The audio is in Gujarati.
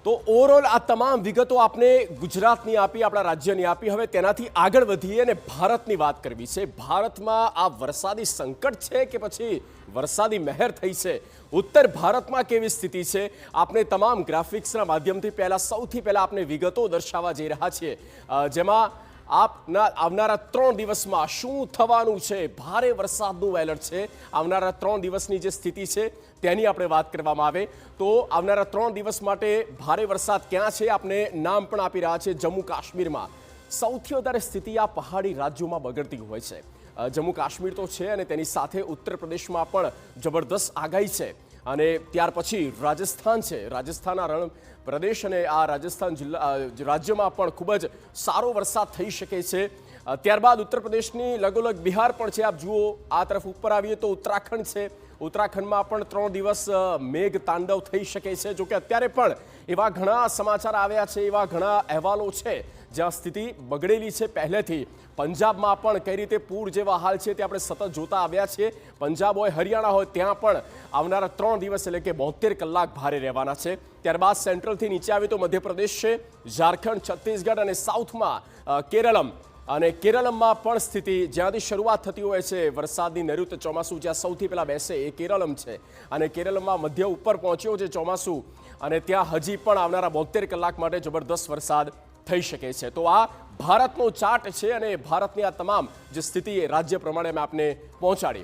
તો ઓવરઓલ આ તમામ વિગતો આપને ગુજરાતની આપી, આપણા રાજ્યની આપી. હવે તેનાથી આગળ વધીએ અને ભારતની વાત કરવી છે. ભારતમાં આ વરસાદી સંકટ છે કે પછી વરસાદી મહેર થઈ છે? ઉત્તર ભારતમાં કેવી સ્થિતિ છે? આપણે તમામ ગ્રાફિક્સના માધ્યમથી સૌથી પહેલા આપણે વિગતો દર્શાવવા જઈ રહ્યા છીએ, જેમાં આવનારા 3 દિવસમાં શું થવાનું છે. ભારે વરસાદનું એલર્ટ છે. આવનારા 3 દિવસની જે સ્થિતિ છે તેની આપણે વાત કરવામાં આવે તો આવનારા 3 દિવસ માટે ભારે વરસાદ ક્યાં છે આપણે નામ પણ આપી રહ્યા છે. જમ્મુ કાશ્મીરમાં સૌથી વધારે સ્થિતિ આ પહાડી રાજ્યોમાં બગડતી હોય છે. જમ્મુ કાશ્મીર તો છે અને તેની સાથે ઉત્તર પ્રદેશમાં પણ જબરદસ્ત આગાહી છે. અને ત્યાર પછી રાજસ્થાન છે. રાજસ્થાનના રણ પ્રદેશ અને આ રાજસ્થાન રાજ્યમાં પણ ખૂબ જ સારો વરસાદ થઈ શકે છે. ત્યારબાદ ઉત્તર પ્રદેશની લગોલગ બિહાર પણ છે. આપ જુઓ, આ તરફ ઉપર આવીએ તો ઉત્તરાખંડ છે. ઉત્તરાખંડમાં પણ 3 દિવસ મેઘ તાંડવ થઈ શકે છે. જોકે અત્યારે પણ એવા ઘણા સમાચાર આવ્યા છે, એવા ઘણા અહેવાલો છે જ્યાં સ્થિતિ બગડેલી છે પહેલેથી. પંજાબમાં પણ કઈ રીતે પૂર જેવા હાલ છે તે આપણે સતત જોતા આવ્યા છીએ. પંજાબ હોય, હરિયાણા હોય, ત્યાં પણ આવનારા 3 દિવસ એટલે કે 72 કલાક ભારે રહેવાના છે. ત્યારબાદ સેન્ટ્રલથી નીચે આવે તો મધ્યપ્રદેશ છે, ઝારખંડ, છત્તીસગઢ અને સાઉથમાં કેરળમ. અને કેરળમમાં પણ સ્થિતિ જ્યાંથી શરૂઆત થતી હોય છે વરસાદની નૈઋત્ય ચોમાસું જ્યાં સૌથી પહેલાં બેસે એ કેરળમ છે. અને કેરળમાં મધ્ય ઉપર પહોંચ્યો છે ચોમાસું અને ત્યાં હજી પણ આવનારા 72 કલાક માટે જબરદસ્ત વરસાદ થઈ શકે છે. તો આ ભારતનો ચાર્ટ છે અને ભારતની આ તમામ જે સ્થિતિ રાજ્ય પ્રમાણે અમે આપને પહોંચાડી.